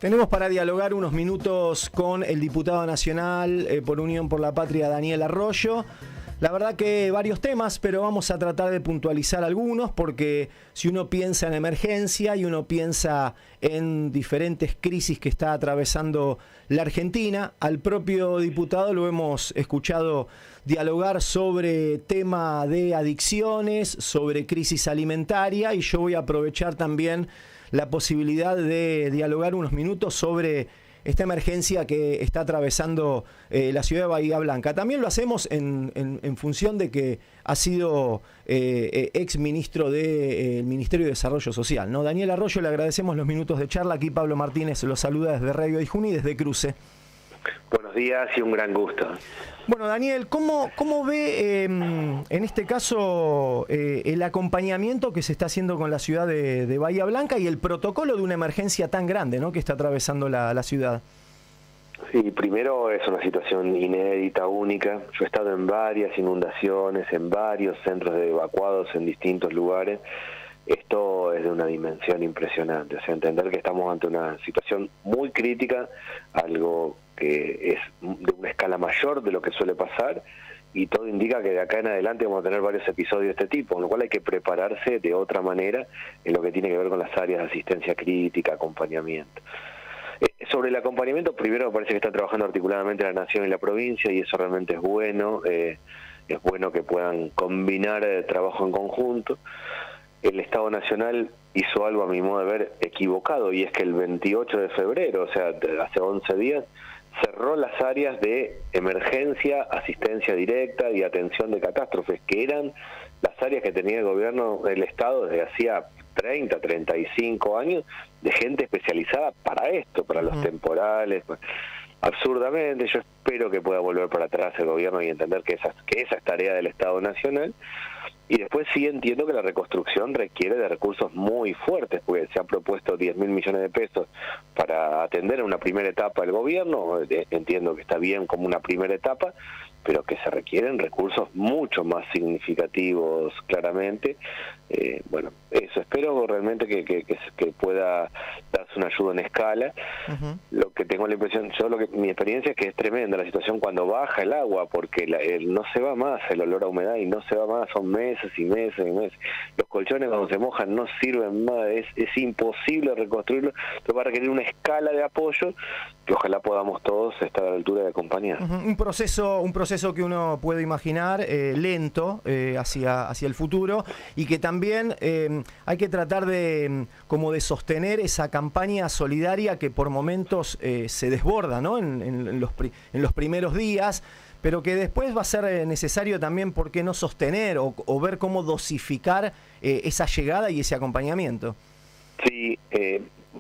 Tenemos para dialogar unos minutos con el diputado nacional por Unión por la Patria, Daniel Arroyo. La verdad que varios temas, pero vamos a tratar de puntualizar algunos, porque si uno piensa en emergencia y uno piensa en diferentes crisis que está atravesando la Argentina, al propio diputado lo hemos escuchado dialogar sobre tema de adicciones, sobre crisis alimentaria, y yo voy a aprovechar también la posibilidad de dialogar unos minutos sobre esta emergencia que está atravesando la ciudad de Bahía Blanca. También lo hacemos en función de que ha sido ex ministro del Ministerio de Desarrollo Social, ¿no? Daniel Arroyo, le agradecemos los minutos de charla. Aquí Pablo Martínez lo saluda desde Radio Dijuni, desde Cruce. Buenos días y un gran gusto. Bueno, Daniel, ¿cómo ve en este caso el acompañamiento que se está haciendo con la ciudad de Bahía Blanca y el protocolo de una emergencia tan grande, ¿no?, que está atravesando la ciudad? Sí, primero es una situación inédita, única. Yo he estado en varias inundaciones, en varios centros de evacuados en distintos lugares. Esto es de una dimensión impresionante, o sea, entender que estamos ante una situación muy crítica, algo que es de una escala mayor de lo que suele pasar, y todo indica que de acá en adelante vamos a tener varios episodios de este tipo, con lo cual hay que prepararse de otra manera en lo que tiene que ver con las áreas de asistencia crítica, acompañamiento. Sobre el acompañamiento, primero me parece que está trabajando articuladamente la Nación y la provincia, y eso realmente es bueno. Es bueno que puedan combinar trabajo en conjunto. El Estado Nacional hizo algo, a mi modo de ver, equivocado, y es que el 28 de febrero, o sea, hace 11 días, cerró las áreas de emergencia, asistencia directa y atención de catástrofes, que eran las áreas que tenía el gobierno del Estado desde hacía 30, 35 años, de gente especializada para esto, para los temporales. Absurdamente, yo espero que pueda volver para atrás el gobierno y entender que esa es tarea del Estado Nacional. Y después sí entiendo que la reconstrucción requiere de recursos muy fuertes, porque se han propuesto 10.000 millones de pesos para atender una primera etapa del gobierno. Entiendo que está bien como una primera etapa, pero que se requieren recursos mucho más significativos, claramente. Bueno, eso, espero realmente que pueda darse una ayuda en escala. Lo que tengo la impresión, mi experiencia es que es tremenda la situación cuando baja el agua, porque no se va más el olor a humedad, y no se va más, son meses y meses y meses. Los colchones cuando se mojan no sirven más, es imposible reconstruirlo. Esto va a requerir una escala de apoyo que ojalá podamos todos estar a la altura de acompañar. Un proceso que uno puede imaginar lento hacia el futuro, y que también hay que tratar de sostener esa campaña solidaria que por momentos se desborda, ¿no?, en los primeros días, pero que después va a ser necesario también, ¿por qué no sostener o ver cómo dosificar esa llegada y ese acompañamiento? Sí,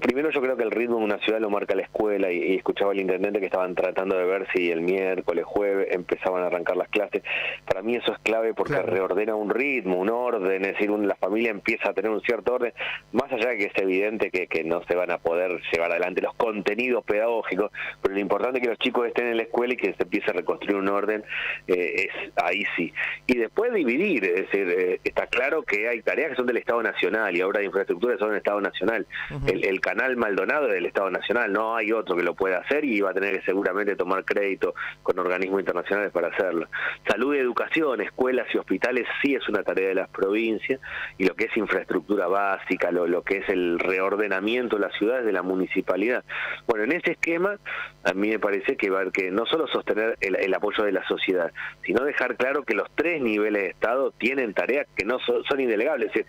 primero yo creo que el ritmo de una ciudad lo marca la escuela, y escuchaba al intendente que estaban tratando de ver si el miércoles, jueves empezaban a arrancar las clases. Para mí eso es clave, porque claro, reordena un ritmo, un orden, es decir, la familia empieza a tener un cierto orden, más allá de que es evidente que no se van a poder llevar adelante los contenidos pedagógicos, pero lo importante es que los chicos estén en la escuela y que se empiece a reconstruir un orden, es ahí sí. Y después dividir, es decir, está claro que hay tareas que son del Estado Nacional y obras de infraestructura que son del Estado Nacional. El canal Maldonado es del Estado Nacional, no hay otro que lo pueda hacer, y va a tener que seguramente tomar crédito con organismos internacionales para hacerlo. Salud y educación, escuelas y hospitales sí es una tarea de las provincias, y lo que es infraestructura básica, lo que es el reordenamiento de las ciudades, de la municipalidad. Bueno, en ese esquema a mí me parece que va a haber que no solo sostener el apoyo de la sociedad, sino dejar claro que los tres niveles de Estado tienen tareas que no son indelegables. Es decir,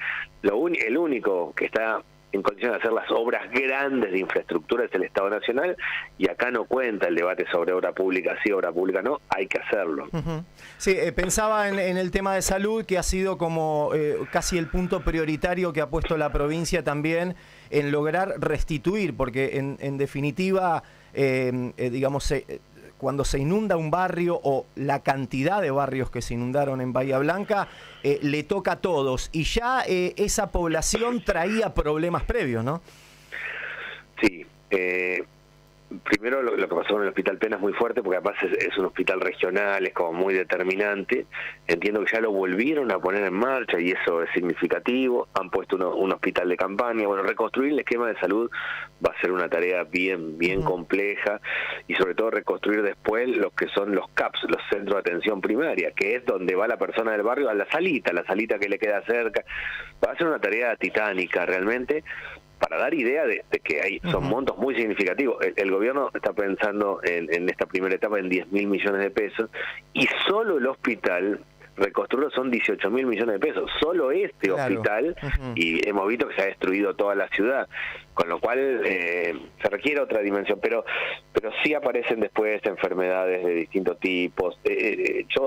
el único que está en condiciones de hacer las obras grandes de infraestructura es el Estado Nacional, y acá no cuenta el debate sobre obra pública sí, obra pública no, hay que hacerlo. Sí, pensaba en el tema de salud, que ha sido como casi el punto prioritario que ha puesto la provincia también en lograr restituir, porque en definitiva, cuando se inunda un barrio, o la cantidad de barrios que se inundaron en Bahía Blanca, le toca a todos, y ya esa población traía problemas previos, ¿no? Sí, Primero lo que pasó con el Hospital Pena es muy fuerte, porque además es un hospital regional, es como muy determinante. Entiendo que ya lo volvieron a poner en marcha y eso es significativo. Han puesto un hospital de campaña. Bueno, reconstruir el esquema de salud va a ser una tarea bien compleja, y sobre todo reconstruir después los que son los CAPS, los centros de atención primaria, que es donde va la persona del barrio a la salita que le queda cerca. Va a ser una tarea titánica realmente, para dar idea de que son montos muy significativos. El gobierno está pensando en esta primera etapa en 10.000 millones de pesos, y solo el hospital reconstruirlo son 18.000 millones de pesos, solo este hospital, y hemos visto que se ha destruido toda la ciudad, con lo cual se requiere otra dimensión, pero sí aparecen después enfermedades de distintos tipos.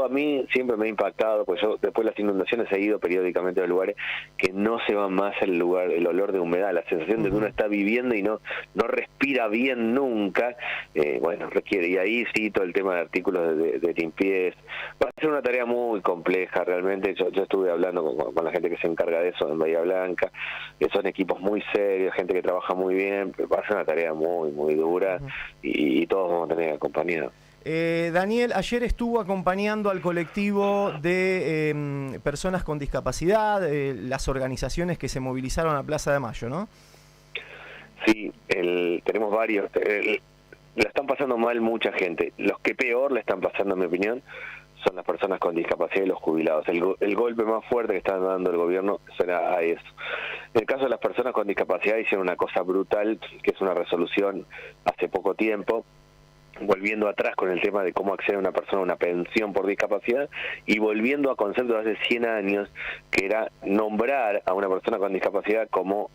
A mí siempre me ha impactado, pues yo después de las inundaciones he ido periódicamente a lugares que no se va más el olor de humedad, la sensación de que uno está viviendo y no respira bien nunca. Bueno, requiere, y ahí sí todo el tema de artículos de limpieza. Va a ser una tarea muy compleja realmente. Yo estuve hablando con la gente que se encarga de eso en Bahía Blanca, que son equipos muy serios, gente que trabaja muy bien. Va a ser una tarea muy dura, y todos vamos a tener acompañados. Daniel, ayer estuvo acompañando al colectivo de personas con discapacidad, las organizaciones que se movilizaron a Plaza de Mayo, ¿no? Sí, tenemos varios. La están pasando mal mucha gente. Los que peor le están pasando, en mi opinión, son las personas con discapacidad y los jubilados. El golpe más fuerte que está dando el gobierno será a eso. En el caso de las personas con discapacidad, hicieron una cosa brutal, que es una resolución hace poco tiempo, volviendo atrás con el tema de cómo accede una persona a una pensión por discapacidad, y volviendo a conceptos de hace 100 años, que era nombrar a una persona con discapacidad como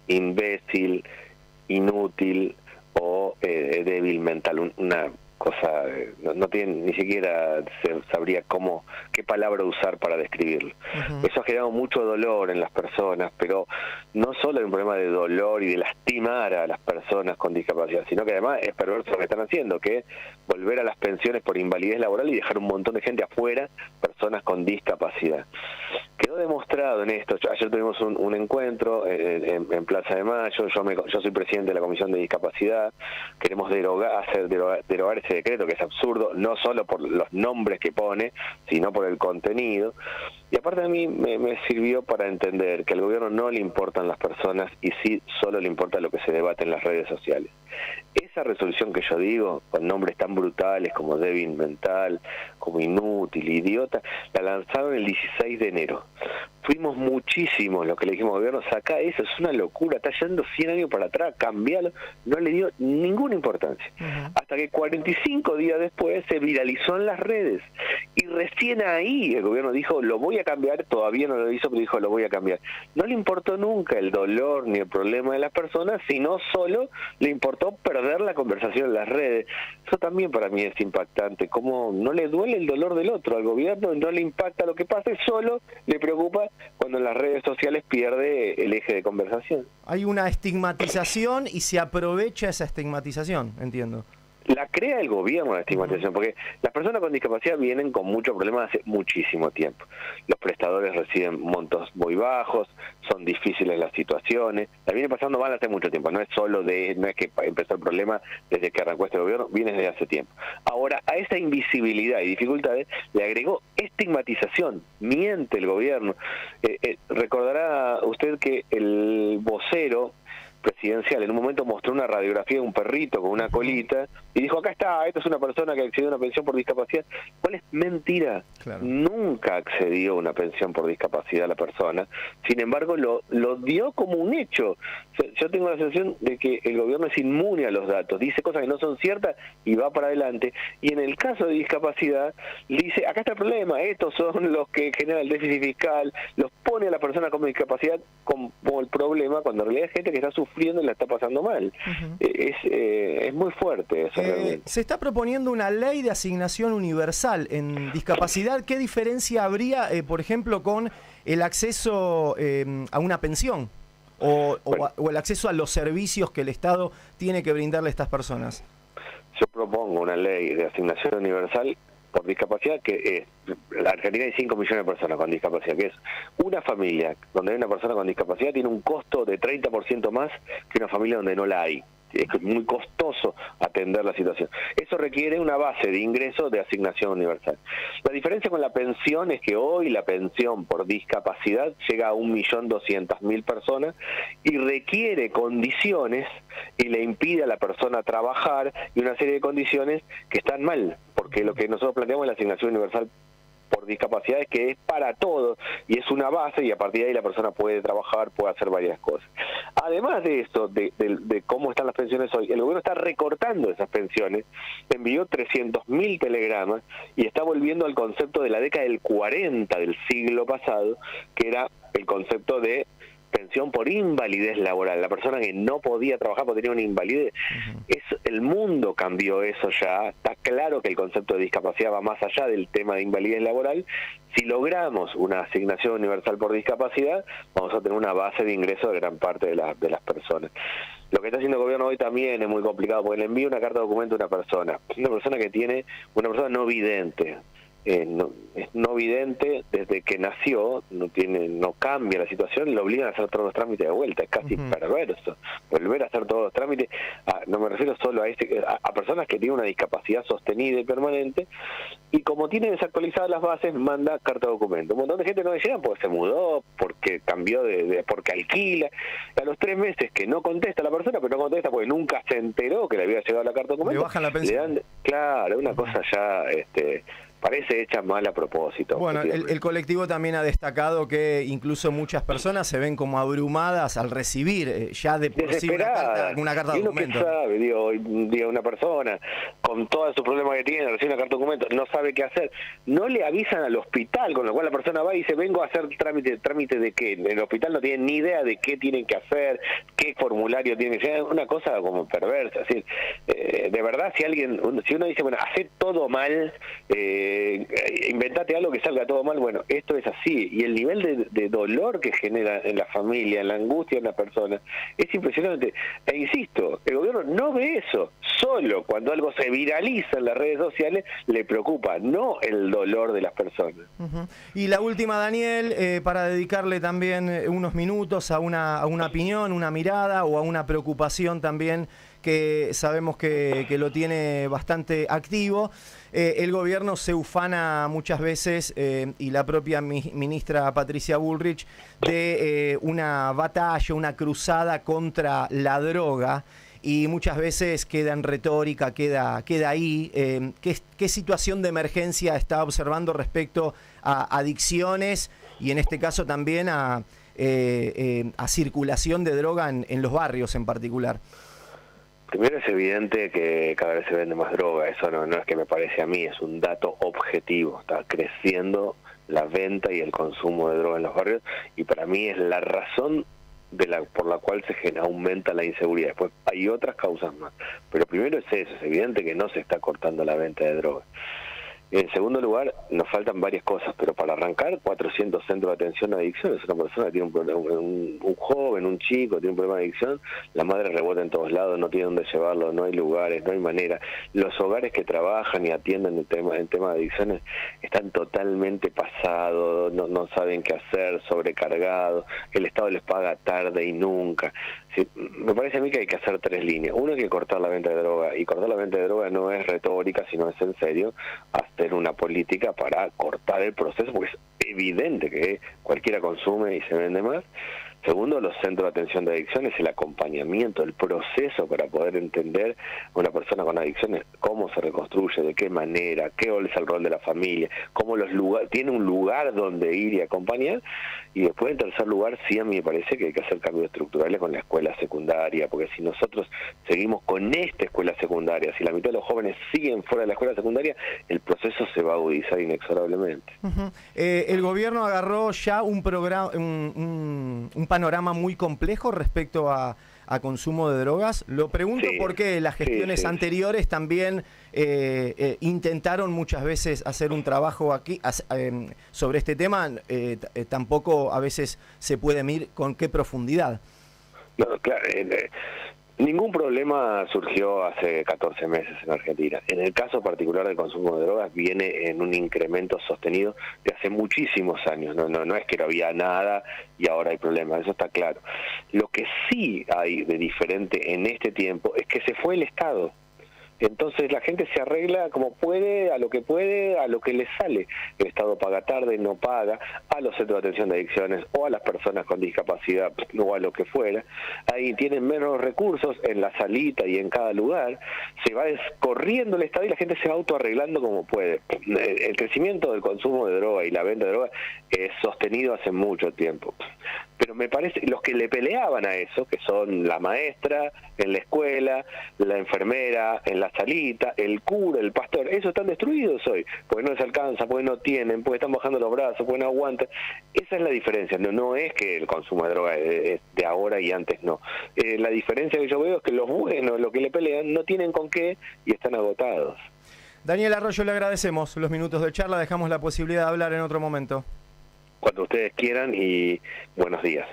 imbécil, inútil o débil mental. Una cosa, no tiene, ni siquiera sabría qué palabra usar para describirlo. Eso ha generado mucho dolor en las personas, pero no solo hay un problema de dolor y de lastimar a las personas con discapacidad, sino que además es perverso lo que están haciendo, que es volver a las pensiones por invalidez laboral y dejar un montón de gente afuera, personas con discapacidad. Quedó demostrado en esto. Ayer tuvimos un encuentro en Plaza de Mayo. Yo soy presidente de la Comisión de Discapacidad. Queremos derogar ese decreto, que es absurdo, no solo por los nombres que pone, sino por el contenido. Y aparte, a mí me sirvió para entender que al gobierno no le importan las personas, y sí solo le importa lo que se debate en las redes sociales. Esa resolución que yo digo, con nombres tan brutales como débil mental, como inútil, idiota, la lanzaron el 16 de enero. Fuimos muchísimos los que le dijimos al gobierno: sacá eso, es una locura, está yendo 100 años para atrás, cambialo. No le dio ninguna importancia. Hasta que 45 días después se viralizó en las redes, y recién ahí el gobierno dijo: lo voy a cambiar. Todavía no lo hizo, pero dijo: lo voy a cambiar. No le importó nunca el dolor ni el problema de las personas, sino solo le importó perder la conversación en las redes. Eso también para mí es impactante, cómo no le duele el dolor del otro. Al gobierno no le impacta lo que pasa, solo le preocupa cuando en las redes sociales pierde el eje de conversación. Hay una estigmatización y se aprovecha esa estigmatización, entiendo. La crea el gobierno, la estigmatización, porque las personas con discapacidad vienen con muchos problemas hace muchísimo tiempo. Los prestadores reciben montos muy bajos, son difíciles las situaciones, la viene pasando mal hace mucho tiempo. No es que empezó el problema desde que arrancó este gobierno, viene desde hace tiempo. Ahora, a esa invisibilidad y dificultades le agregó estigmatización. Miente el gobierno. Recordará usted que el vocero presidencial en un momento mostró una radiografía de un perrito con una colita y dijo: acá está, esta es una persona que accedió a una pensión por discapacidad. ¿Cuál es? Mentira. Claro. Nunca accedió a una pensión por discapacidad la persona. Sin embargo, lo dio como un hecho. Yo tengo la sensación de que el gobierno es inmune a los datos, dice cosas que no son ciertas y va para adelante. Y en el caso de discapacidad, dice: acá está el problema, estos son los que generan el déficit fiscal, los pone a la persona con discapacidad como el problema, cuando en realidad hay gente que está sufriendo y la está pasando mal. Es muy fuerte eso. Se está proponiendo una ley de asignación universal en discapacidad. ¿Qué diferencia habría, por ejemplo, con el acceso a una pensión o el acceso a los servicios que el Estado tiene que brindarle a estas personas? Yo propongo una ley de asignación universal por discapacidad, que la Argentina hay 5 millones de personas con discapacidad, que es una familia donde hay una persona con discapacidad tiene un costo de 30% más que una familia donde no la hay. es muy costoso atender la situación. Eso requiere una base de ingresos de asignación universal. La diferencia con la pensión es que hoy la pensión por discapacidad llega a 1.200.000 personas y requiere condiciones y le impide a la persona trabajar y una serie de condiciones que están mal, porque lo que nosotros planteamos es la asignación universal por discapacidad, es que es para todos y es una base, y a partir de ahí la persona puede trabajar, puede hacer varias cosas. Además de eso, de cómo están las pensiones hoy, el gobierno está recortando esas pensiones, envió 300.000 telegramas y está volviendo al concepto de la década del 40 del siglo pasado, que era el concepto de pensión por invalidez laboral, la persona que no podía trabajar porque tenía una invalidez. El mundo cambió eso ya, está claro que el concepto de discapacidad va más allá del tema de invalidez laboral. Si logramos una asignación universal por discapacidad, vamos a tener una base de ingresos de gran parte de las personas. Lo que está haciendo el gobierno hoy también es muy complicado, porque le envía una carta de documento a una persona que tiene, una persona no vidente, es no vidente desde que nació, no cambia la situación, le obligan a hacer todos los trámites de vuelta, es casi perverso volver a hacer todos los trámites. No me refiero solo a personas que tienen una discapacidad sostenida y permanente, y como tiene desactualizadas las bases, manda carta de documento. Un montón de gente no le llega porque se mudó, porque cambió porque alquila. A los 3 meses que no contesta la persona, pero no contesta porque nunca se enteró que le había llegado la carta de documento, le bajan la pensión. Claro, una cosa ya parece hecha mal a propósito. Bueno, el colectivo también ha destacado que incluso muchas personas se ven como abrumadas al recibir ya de por sí una carta de documento. ¿Qué sabe? Digo, una persona con todos sus problemas que tiene, recibe una carta de documento, no sabe qué hacer. No le avisan al hospital, con lo cual la persona va y dice, vengo a hacer trámite de qué. En el hospital no tienen ni idea de qué tienen que hacer, qué formulario tienen que hacer. Una cosa como perversa. Así, de verdad, si uno dice, bueno, hace todo mal, inventate algo que salga todo mal, bueno, esto es así, y el nivel de dolor que genera en la familia, en la angustia en la persona, es impresionante. E insisto, el gobierno no ve eso, solo cuando algo se viraliza en las redes sociales le preocupa, no el dolor de las personas. Y la última, Daniel, para dedicarle también unos minutos a una opinión, una mirada o a una preocupación también que sabemos que lo tiene bastante activo. El gobierno se ufana muchas veces, y la propia ministra Patricia Bullrich, de una batalla, una cruzada contra la droga, y muchas veces queda en retórica, queda ahí. ¿Qué situación de emergencia está observando respecto a adicciones y en este caso también a circulación de droga en los barrios en particular? Primero, es evidente que cada vez se vende más droga, eso no es que me parece a mí, es un dato objetivo, está creciendo la venta y el consumo de droga en los barrios, y para mí es la razón por la cual aumenta la inseguridad. Después hay otras causas más, pero primero es eso, es evidente que no se está cortando la venta de droga. En segundo lugar, nos faltan varias cosas, pero para arrancar, 400 centros de atención a adicciones. Una persona que tiene un problema, un joven, un chico, tiene un problema de adicción, la madre rebota en todos lados, no tiene dónde llevarlo, no hay lugares, no hay manera. Los hogares que trabajan y atienden el tema de adicciones están totalmente pasados, no saben qué hacer, sobrecargados, el Estado les paga tarde y nunca. Sí, me parece a mí que hay que hacer 3 líneas. Uno, hay que cortar la venta de droga, y cortar la venta de droga no es retórica, sino es en serio, hacer una política para cortar el proceso, porque es evidente que cualquiera consume y se vende más. Segundo, los centros de atención de adicciones, el acompañamiento, el proceso para poder entender a una persona con adicciones, cómo se reconstruye, de qué manera, qué es el rol de la familia, cómo tiene un lugar donde ir y acompañar. Y después, en tercer lugar, sí, a mí me parece que hay que hacer cambios estructurales con la escuela secundaria, porque si nosotros seguimos con esta escuela secundaria, si la mitad de los jóvenes siguen fuera de la escuela secundaria, el proceso se va a agudizar inexorablemente. El gobierno agarró ya un programa, un panorama muy complejo respecto a consumo de drogas. Lo pregunto porque las gestiones anteriores también intentaron muchas veces hacer un trabajo aquí sobre este tema. Tampoco a veces se puede medir con qué profundidad. No, claro, Ningún problema surgió hace 14 meses en Argentina. En el caso particular del consumo de drogas viene en un incremento sostenido de hace muchísimos años. No es que no había nada y ahora hay problemas, eso está claro. Lo que sí hay de diferente en este tiempo es que se fue el Estado. Entonces la gente se arregla como puede, a lo que le sale. El Estado paga tarde, no paga, a los centros de atención de adicciones o a las personas con discapacidad o a lo que fuera. Ahí tienen menos recursos en la salita y en cada lugar. Se va corriendo el Estado y la gente se va autoarreglando como puede. El crecimiento del consumo de droga y la venta de droga es sostenido hace mucho tiempo. Pero me parece, los que le peleaban a eso, que son la maestra en la escuela, la enfermera en la salita, el cura, el pastor, esos están destruidos hoy, porque no les alcanza, porque no tienen, porque están bajando los brazos, porque no aguantan. Esa es la diferencia, no es que el consumo de droga es de ahora y antes no. La diferencia que yo veo es que los buenos, los que le pelean, no tienen con qué y están agotados. Daniel Arroyo, le agradecemos los minutos de charla, dejamos la posibilidad de hablar en otro momento. Cuando ustedes quieran y buenos días.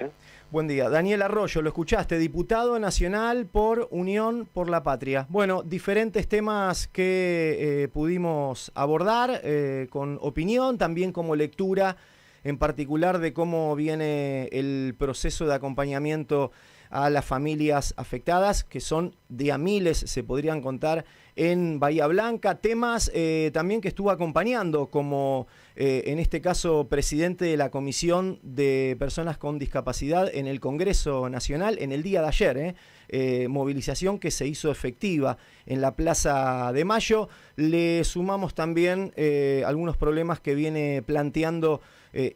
Buen día. Daniel Arroyo, lo escuchaste, diputado nacional por Unión por la Patria. Bueno, diferentes temas que pudimos abordar con opinión, también como lectura, en particular de cómo viene el proceso de acompañamiento a las familias afectadas, que son de a miles, se podrían contar, en Bahía Blanca. Temas también que estuvo acompañando, como en este caso presidente de la Comisión de Personas con Discapacidad en el Congreso Nacional en el día de ayer. Movilización que se hizo efectiva en la Plaza de Mayo. Le sumamos también algunos problemas que viene planteando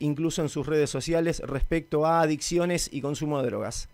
incluso en sus redes sociales respecto a adicciones y consumo de drogas.